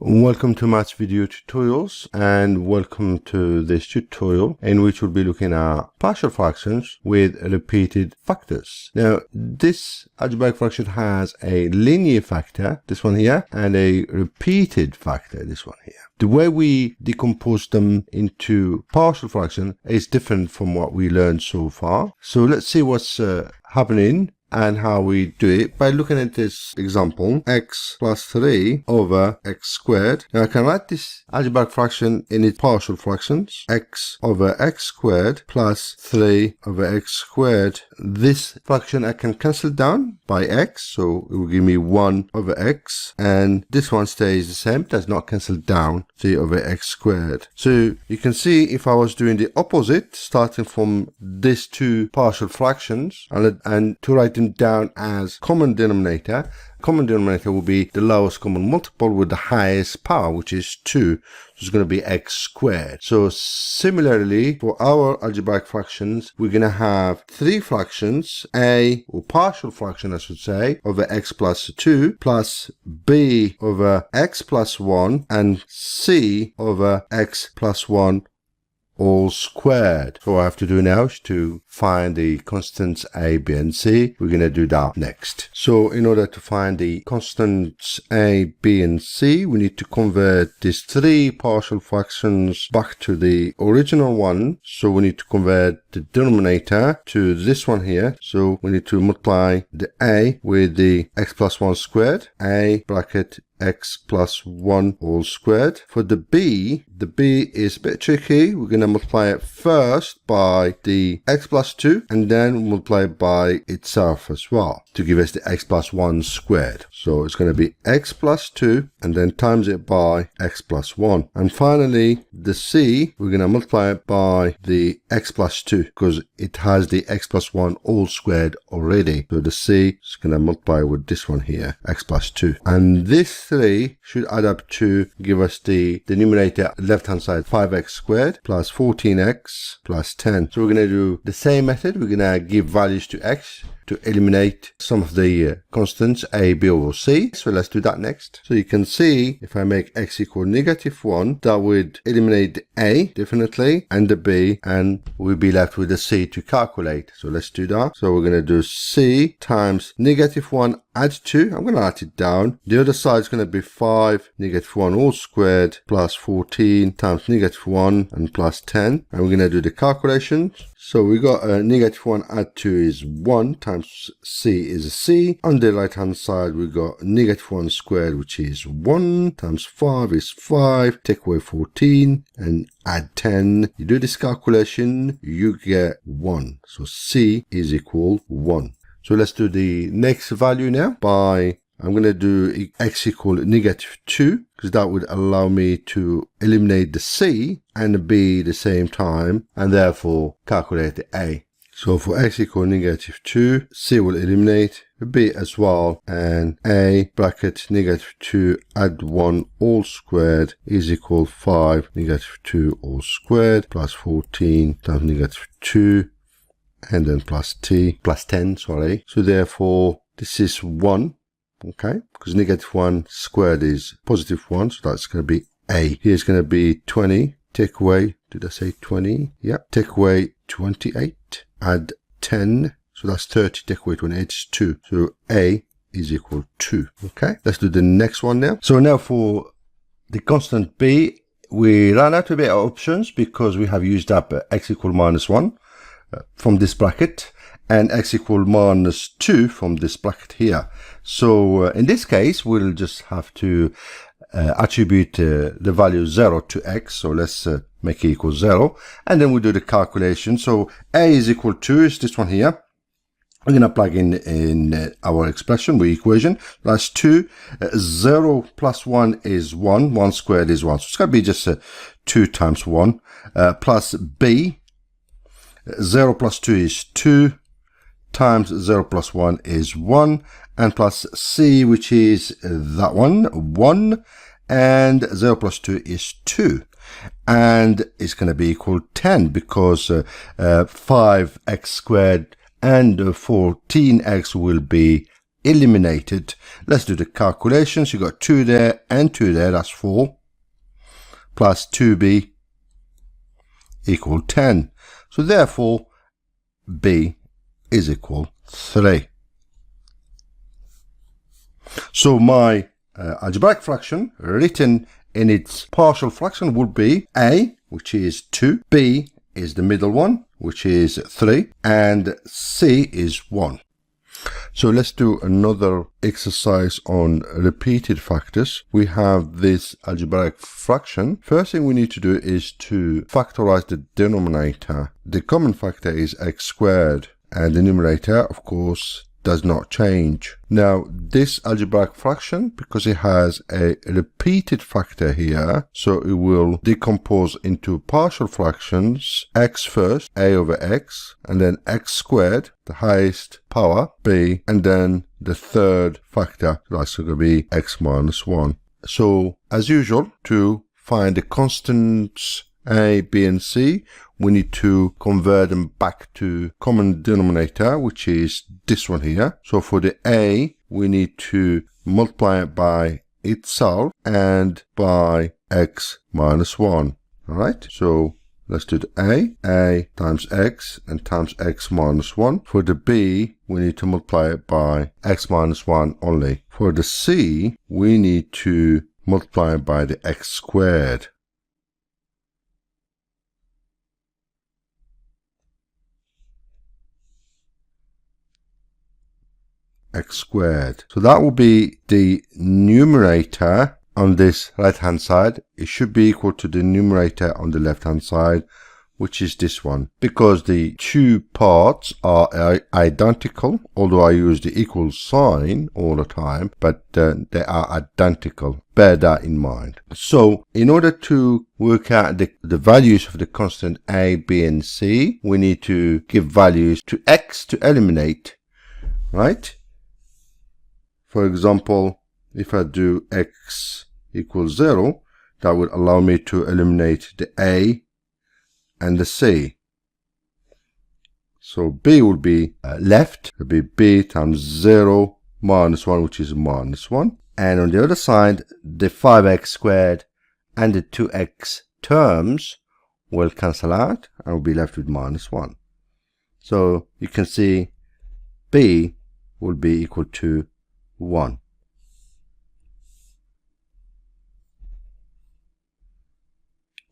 Welcome to Maths Video Tutorials, and welcome to this tutorial in which we'll be looking at partial fractions with repeated factors. Now, this algebraic fraction has a linear factor, this one here, and a repeated factor, this one here. The way we decompose them into partial fraction is different from what we learned so far. So let's see what's happening and how we do it by looking at this example, x plus 3 over x squared. Now I can write this algebraic fraction in its partial fractions, x over x squared plus 3 over x squared. This fraction I can cancel down by x, so it will give me 1 over x, and this one stays the same, does not cancel down, 3 over x squared. So you can see if I was doing the opposite, starting from these two partial fractions, and to write them down as common denominator will be the lowest common multiple with the highest power, which is 2. So it's going to be x squared. So similarly, for our algebraic fractions, we're going to have three fractions, a, or partial fraction I should say, over x plus 2, plus b over x plus 1, and c over x plus 1 all squared. So what I have to do now is to find the constants a, b, and c. We're going to do that next. So in order to find the constants a, b, and c, we need to convert these three partial fractions back to the original one. So we need to convert the denominator to this one here. So we need to multiply the a with the x plus 1 squared, a bracket x plus 1 all squared. For the b is a bit tricky. We're going to multiply it first by the x plus 2 and then multiply it by itself as well to give us the x plus 1 squared. So it's going to be x plus 2 and then times it by x plus 1. And finally, the c, we're going to multiply it by the x plus 2 because it has the x plus 1 all squared already. So the c is going to multiply with this one here, x plus 2. And this 3 should add up to give us the denominator left hand side, 5x squared plus 14x plus 10. So we're going to do the same method. We're going to give values to x to eliminate some of the constants a, b, or c. So let's do that next. So you can see if I make x equal -1, that would eliminate the a definitely and the b, and we'll be left with the c to calculate. So let's do that. So we're going to do c times -1 add 2. I'm going to write it down. The other side is going to be 5 -1 all squared plus 14 times -1 and plus 10. And we're going to do the calculations. So we got -1 add 2 is 1 times c is c. On the right hand side we got -1 squared, which is 1 times 5 is 5. Take away 14 and add 10. You do this calculation, you get 1. So c is equal 1. So let's do the next value now by, I'm going to do x equal -2 because that would allow me to eliminate the c and the b at the same time and therefore calculate the a. So for x equal -2, c will eliminate, b as well, and a bracket -2 add 1 all squared is equal 5 -2 all squared plus 14 times -2 and then plus 10, sorry. So therefore this is 1. Okay, because -1 squared is +1, so that's going to be a. Here's going to be 20. Take away, did I say 20? Yeah. Take away 28. Add 10. So that's 30. Take away 28 is 2. So a is equal 2. Okay, let's do the next one now. So now for the constant b, we ran out a bit of options because we have used up x equal -1 from this bracket and x equal -2 from this bracket here. So in this case, we'll just have to attribute the value 0 to x. So let's make it equal 0. And then we'll do the calculation. So a is equal to is this one here. We're going to plug in our expression, the equation. That's 2. 0 plus 1 is 1. 1 squared is 1. So it's going to be just 2 times 1 plus b. 0 plus 2 is 2 times 0 plus 1 is 1 and plus c, which is that one, 1, and 0 plus 2 is 2, and it's going to be equal 10 because 5x squared and 14x will be eliminated. Let's do the calculations. You got 2 there and 2 there, that's 4, plus 2b equal 10. So therefore b is equal 3. So my algebraic fraction written in its partial fraction would be a, which is 2, b is the middle one, which is 3, and c is 1. So let's do another exercise on repeated factors. We have this algebraic fraction. First thing we need to do is to factorize the denominator. The common factor is x squared, and the numerator, of course, does not change. Now, this algebraic fraction, because it has a repeated factor here, so it will decompose into partial fractions. X first, a over x, and then x squared, the highest power, b, and then the third factor, that's going to be x minus 1. So, as usual, to find the constants a, b, and c, we need to convert them back to common denominator, which is this one here. So for the a, we need to multiply it by itself and by x minus 1. All right, so let's do the a times x and times x minus 1. For the b, we need to multiply it by x minus 1 only. For the c, we need to multiply it by the x squared. X squared. So that will be the numerator on this right hand side. It should be equal to the numerator on the left hand side, which is this one. Because the two parts are identical, although I use the equal sign all the time, but they are identical. Bear that in mind. So in order to work out the values of the constant a, b, and c, we need to give values to x to eliminate, right? For example, if I do x equals 0, that would allow me to eliminate the a and the c. So b would be left. It would be b times 0 minus 1, which is minus 1. And on the other side, the 5x squared and the 2x terms will cancel out and we'll be left with minus 1. So you can see b will be equal to 1.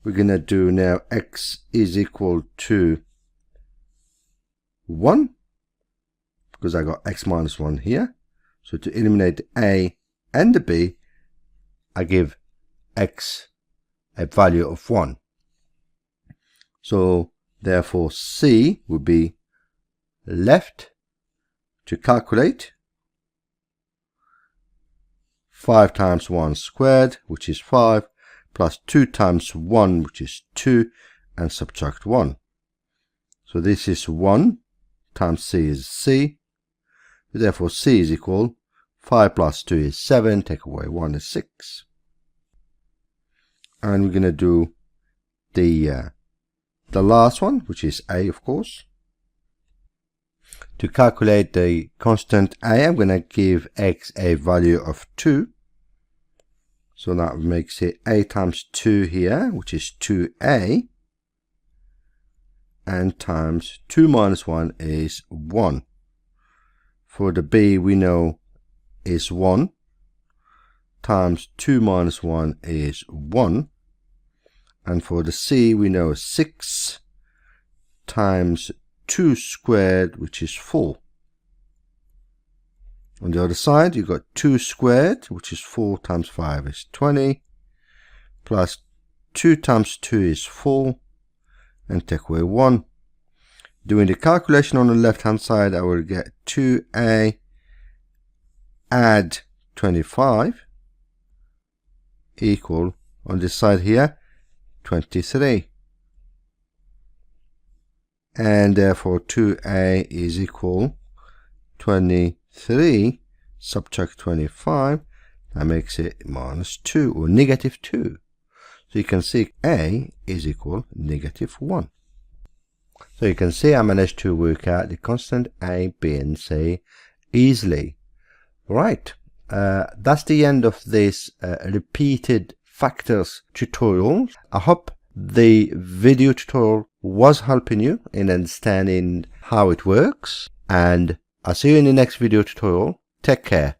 We're going to do now x is equal to 1 because I got x minus 1 here. So to eliminate the a and the b, I give x a value of 1. So therefore c would be left to calculate 5 times 1 squared, which is 5, plus 2 times 1, which is 2, and subtract 1. So this is 1 times c is c. Therefore c is equal 5 plus 2 is 7, take away 1 is 6. And we're going to do the last one, which is a, of course. To calculate the constant a, I'm going to give x a value of 2. So that makes it a times 2 here, which is 2a. And times 2 minus 1 is 1. For the b, we know is 1. Times 2 minus 1 is 1. And for the c, we know 6 times 2 squared, which is 4. On the other side, you've got 2 squared, which is 4 times 5 is 20, plus 2 times 2 is 4, and take away 1. Doing the calculation on the left hand side, I will get 2a add 25 equal, on this side here, 23. And therefore 2a is equal 23, subtract 25, that makes it minus 2 or negative 2. So you can see a is equal negative 1. So you can see I managed to work out the constant a, b, and c easily. Right, that's the end of this repeated factors tutorial. I hope the video tutorial was helping you in understanding how it works, and I'll see you in the next video tutorial. Take care.